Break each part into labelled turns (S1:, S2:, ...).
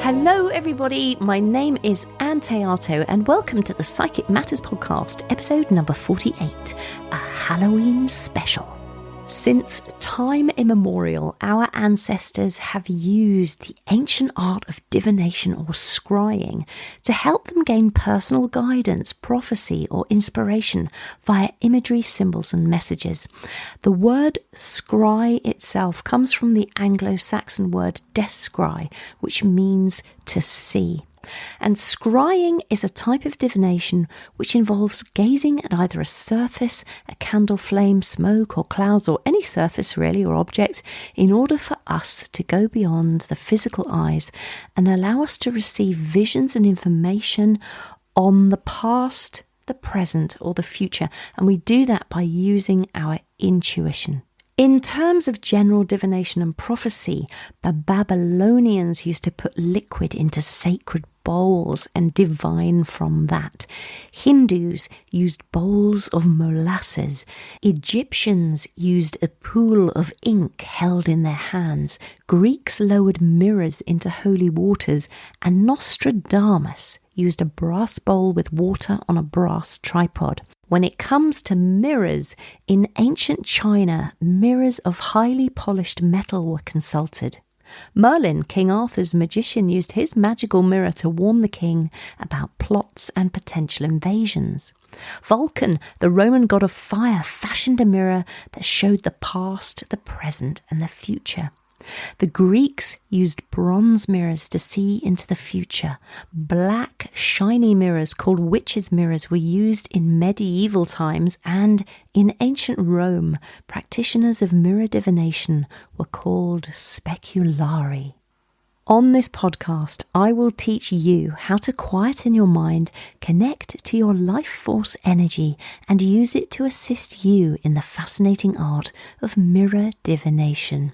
S1: Hello everybody, my name is Ann Théato and welcome to the Psychic Matters podcast, episode number 48, a Halloween special. Since time immemorial, our ancestors have used the ancient art of divination or scrying to help them gain personal guidance, prophecy or inspiration via imagery, symbols and messages. The word scry itself comes from the Anglo-Saxon word descry, which means to see. And scrying is a type of divination which involves gazing at either a surface, a candle flame, smoke or clouds, or any surface really or object in order for us to go beyond the physical eyes and allow us to receive visions and information on the past, the present or the future. And we do that by using our intuition. In terms of general divination and prophecy, the Babylonians used to put liquid into sacred bowls and divine from that. Hindus used bowls of molasses. Egyptians used a pool of ink held in their hands. Greeks lowered mirrors into holy waters, and Nostradamus used a brass bowl with water on a brass tripod. When it comes to mirrors, in ancient China, mirrors of highly polished metal were consulted. Merlin, King Arthur's magician, used his magical mirror to warn the king about plots and potential invasions. Vulcan, the Roman god of fire, fashioned a mirror that showed the past, the present and the future. The Greeks used bronze mirrors to see into the future. Black, shiny mirrors called witches' mirrors were used in medieval times, and in ancient Rome, practitioners of mirror divination were called speculari. On this podcast, I will teach you how to quieten your mind, connect to your life force energy, and use it to assist you in the fascinating art of mirror divination.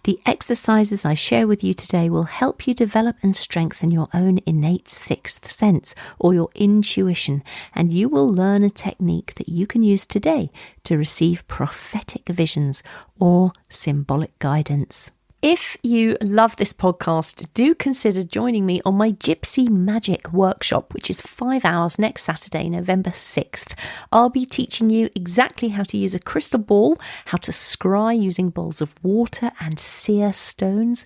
S1: The exercises I share with you today will help you develop and strengthen your own innate sixth sense or your intuition, and you will learn a technique that you can use today to receive prophetic visions or symbolic guidance. If you love this podcast, do consider joining me on my Gypsy Magic workshop, which is 5 hours next Saturday, November 6th. I'll be teaching you exactly how to use a crystal ball, how to scry using bowls of water and seer stones,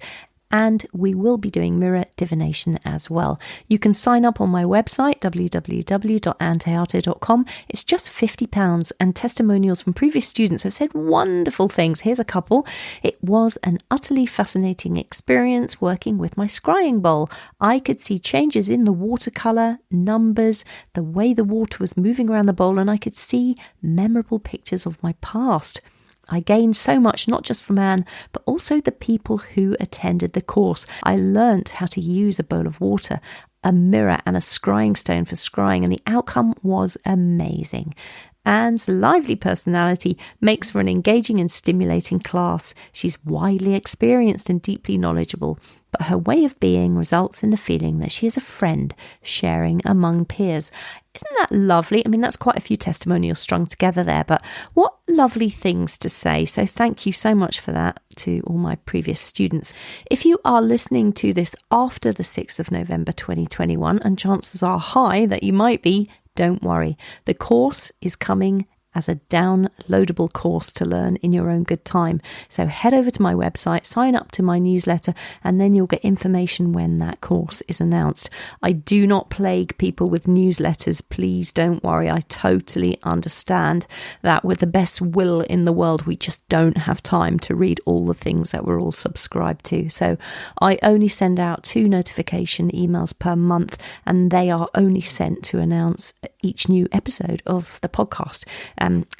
S1: and we will be doing mirror divination as well. You can sign up on my website, www.anntheato.com. It's just £50, and testimonials from previous students have said wonderful things. Here's a couple. It was an utterly fascinating experience working with my scrying bowl. I could see changes in the watercolour, numbers, the way the water was moving around the bowl, and I could see memorable pictures of my past. I gained so much, not just from Anne, but also the people who attended the course. I learnt how to use a bowl of water, a mirror and a scrying stone for scrying, and the outcome was amazing. Anne's lively personality makes for an engaging and stimulating class. She's widely experienced and deeply knowledgeable, but her way of being results in the feeling that she is a friend sharing among peers. Isn't that lovely? I mean, that's quite a few testimonials strung together there, but what lovely things to say. So thank you so much for that to all my previous students. If you are listening to this after the 6th of November 2021, and chances are high that you might be, don't worry. The course is coming as a downloadable course to learn in your own good time. So head over to my website, sign up to my newsletter, and then you'll get information when that course is announced. I do not plague people with newsletters. Please don't worry. I totally understand that with the best will in the world, we just don't have time to read all the things that we're all subscribed to. So I only send out 2 notification emails per month, and they are only sent to announce each new episode of the podcast.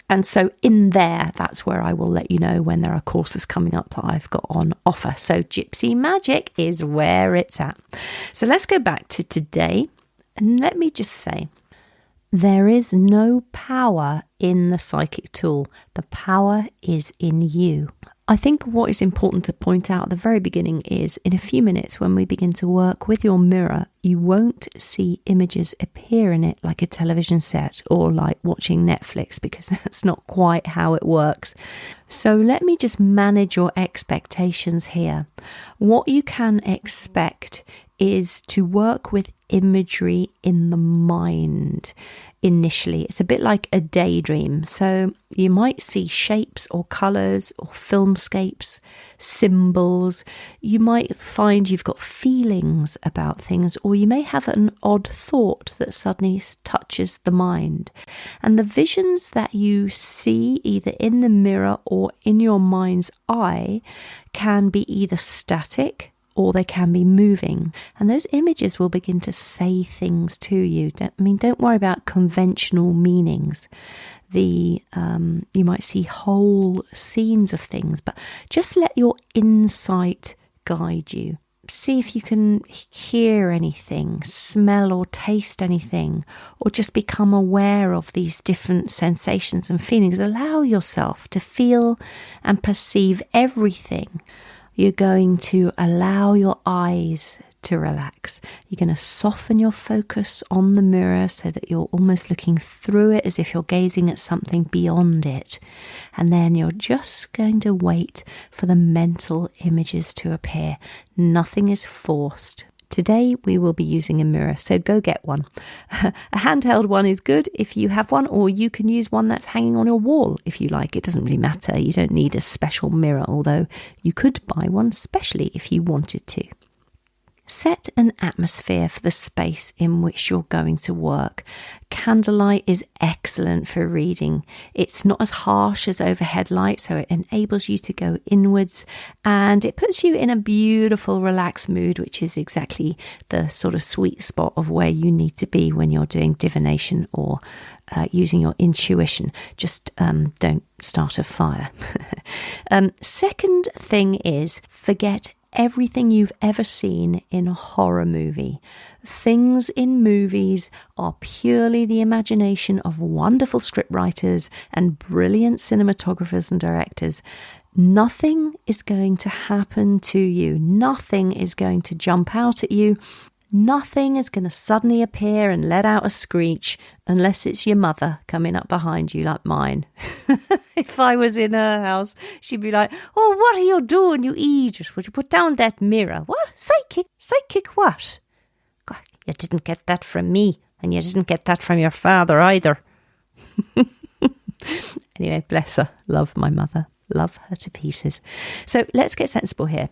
S1: And so in there, that's where I will let you know when there are courses coming up that I've got on offer. So Gypsy Magic is where it's at. So let's go back to today. And let me just say, there is no power in the psychic tool. The power is in you. I think what is important to point out at the very beginning is in a few minutes when we begin to work with your mirror, you won't see images appear in it like a television set or like watching Netflix, because that's not quite how it works. So let me just manage your expectations here. What you can expect is to work with imagery in the mind initially. It's a bit like a daydream. So you might see shapes or colours or filmscapes, symbols. You might find you've got feelings about things, or you may have an odd thought that suddenly touches the mind. And the visions that you see either in the mirror or in your mind's eye can be either static or they can be moving. And those images will begin to say things to you. Don't worry about conventional meanings. You might see whole scenes of things, but just let your insight guide you. See if you can hear anything, smell or taste anything, or just become aware of these different sensations and feelings. Allow yourself to feel and perceive everything. You're going to allow your eyes to relax. You're going to soften your focus on the mirror so that you're almost looking through it as if you're gazing at something beyond it. And then you're just going to wait for the mental images to appear. Nothing is forced. Today we will be using a mirror, so go get one. A handheld one is good if you have one, or you can use one that's hanging on your wall if you like. It doesn't really matter. You don't need a special mirror, although you could buy one specially if you wanted to. Set an atmosphere for the space in which you're going to work. Candlelight is excellent for reading. It's not as harsh as overhead light, so it enables you to go inwards, and it puts you in a beautiful, relaxed mood, which is exactly the sort of sweet spot of where you need to be when you're doing divination or using your intuition. Just don't start a fire. Second thing is forget everything you've ever seen in a horror movie. Things in movies are purely the imagination of wonderful scriptwriters and brilliant cinematographers and directors. Nothing is going to happen to you. Nothing is going to jump out at you. Nothing is going to suddenly appear and let out a screech unless it's your mother coming up behind you like mine. If I was in her house, she'd be like, "Oh, what are you doing, you idiot? Would you put down that mirror?" "What? Psychic? Psychic what?" "God, you didn't get that from me, and you didn't get that from your father either." Anyway, bless her. Love my mother. Love her to pieces. So let's get sensible here.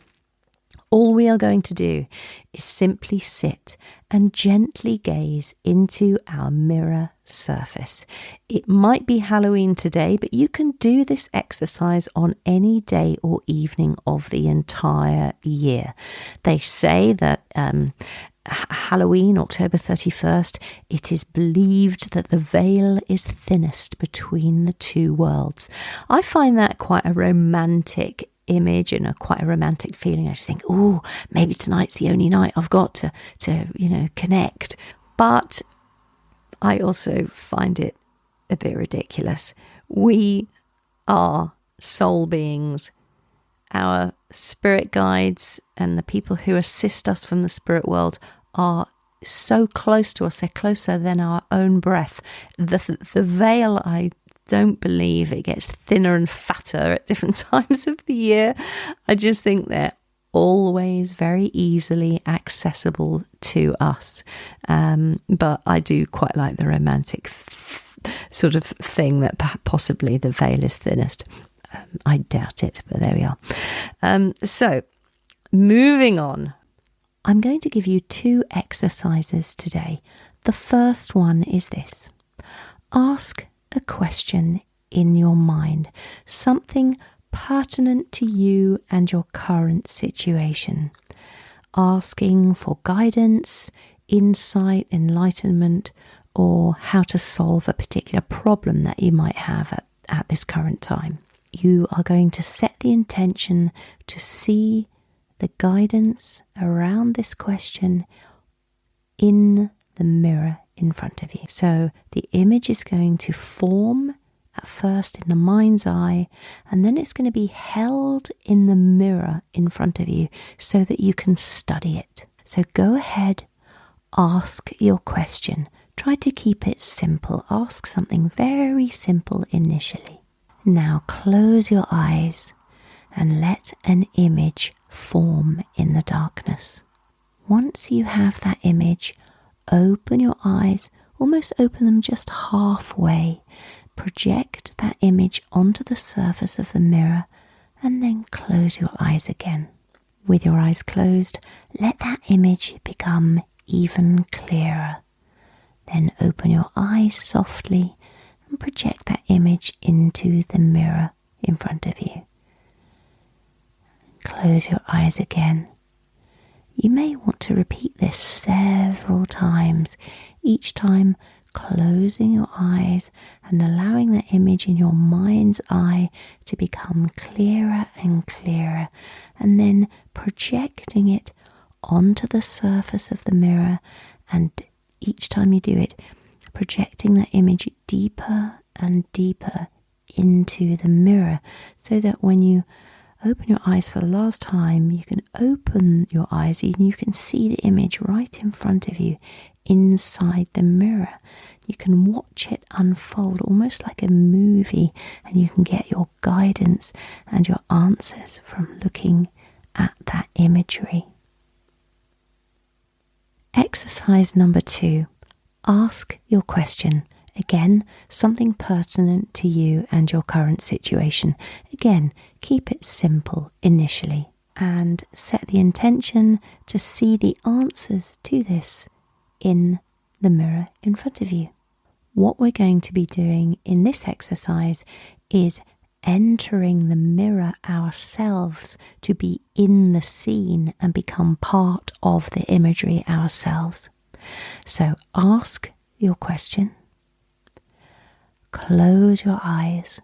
S1: All we are going to do is simply sit and gently gaze into our mirror surface. It might be Halloween today, but you can do this exercise on any day or evening of the entire year. They say that Halloween, October 31st, it is believed that the veil is thinnest between the two worlds. I find that quite a romantic image and quite a romantic feeling. I just think, oh, maybe tonight's the only night I've got to connect. But I also find it a bit ridiculous. We are soul beings. Our spirit guides and the people who assist us from the spirit world are so close to us. They're closer than our own breath. The veil, I don't believe it gets thinner and fatter at different times of the year. I just think they're always very easily accessible to us. But I do quite like the romantic sort of thing that possibly the veil is thinnest. I doubt it, but there we are. So moving on, I'm going to give you 2 exercises today. The first one is this. Ask a question in your mind, something pertinent to you and your current situation. Asking for guidance, insight, enlightenment, or how to solve a particular problem that you might have at this current time. You are going to set the intention to see the guidance around this question in the mirror in front of you. So the image is going to form at first in the mind's eye, and then it's going to be held in the mirror in front of you so that you can study it. So go ahead, ask your question. Try to keep it simple. Ask something very simple initially. Now close your eyes and let an image form in the darkness. Once you have that image, open your eyes, almost open them just halfway. Project that image onto the surface of the mirror and then close your eyes again. With your eyes closed, let that image become even clearer. Then open your eyes softly and project that image into the mirror in front of you. Close your eyes again. You may want to repeat this several times, each time closing your eyes and allowing that image in your mind's eye to become clearer and clearer, and then projecting it onto the surface of the mirror, and each time you do it, projecting that image deeper and deeper into the mirror, so that when you open your eyes for the last time, you can open your eyes and you can see the image right in front of you inside the mirror. You can watch it unfold almost like a movie, and you can get your guidance and your answers from looking at that imagery. Exercise number 2. Ask your question. Again, something pertinent to you and your current situation. Again, keep it simple initially and set the intention to see the answers to this in the mirror in front of you. What we're going to be doing in this exercise is entering the mirror ourselves to be in the scene and become part of the imagery ourselves. So ask your question. Close your eyes.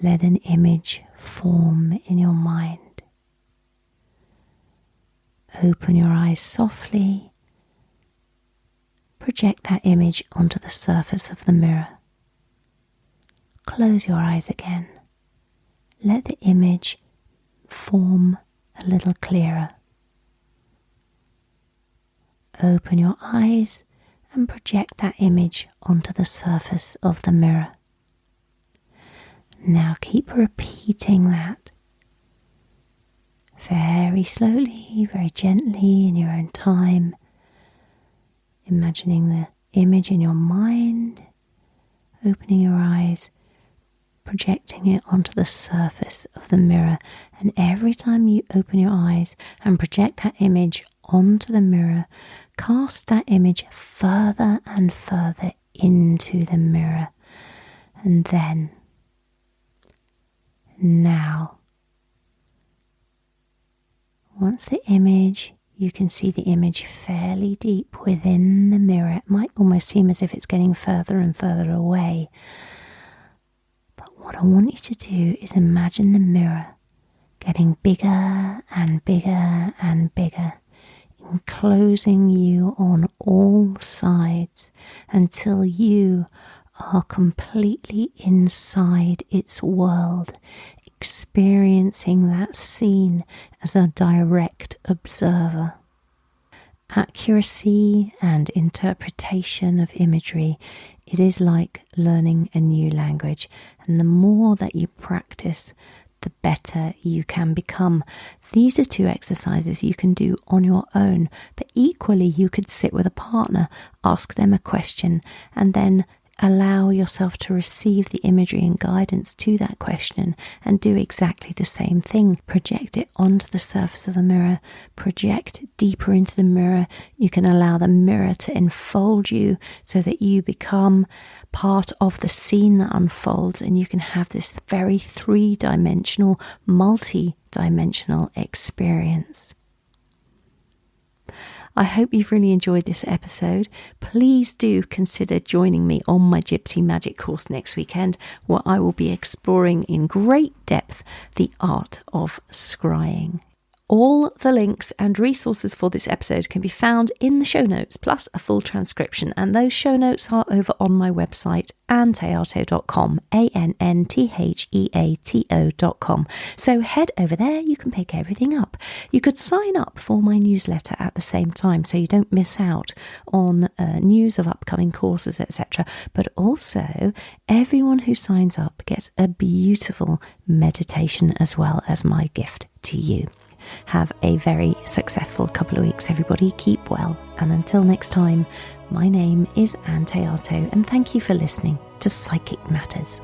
S1: Let an image form in your mind. Open your eyes softly. Project that image onto the surface of the mirror. Close your eyes again. Let the image form a little clearer. Open your eyes and project that image onto the surface of the mirror. Now keep repeating that very slowly, very gently in your own time, imagining the image in your mind, opening your eyes, projecting it onto the surface of the mirror. And every time you open your eyes and project that image onto the mirror, cast that image further and further into the mirror. And then, now, once the image, you can see the image fairly deep within the mirror. It might almost seem as if it's getting further and further away. But what I want you to do is imagine the mirror getting bigger and bigger and bigger, enclosing you on all sides until you are completely inside its world, experiencing that scene as a direct observer. Accuracy and interpretation of imagery, it is like learning a new language, and the more that you practice, the better you can become. These are 2 exercises you can do on your own, but equally you could sit with a partner, ask them a question, and then allow yourself to receive the imagery and guidance to that question and do exactly the same thing. Project it onto the surface of the mirror, project deeper into the mirror. You can allow the mirror to enfold you so that you become part of the scene that unfolds, and you can have this very 3-dimensional, multi-dimensional experience. I hope you've really enjoyed this episode. Please do consider joining me on my Gypsy Magic course next weekend, where I will be exploring in great depth the art of scrying. All the links and resources for this episode can be found in the show notes, plus a full transcription. And those show notes are over on my website, anntheato.com, ANNTHEATO.com. So head over there, you can pick everything up. You could sign up for my newsletter at the same time so you don't miss out on news of upcoming courses, etc. But also, everyone who signs up gets a beautiful meditation as well as my gift to you. Have a very successful couple of weeks, everybody. Keep well. And until next time, my name is Ann Théato, and thank you for listening to Psychic Matters.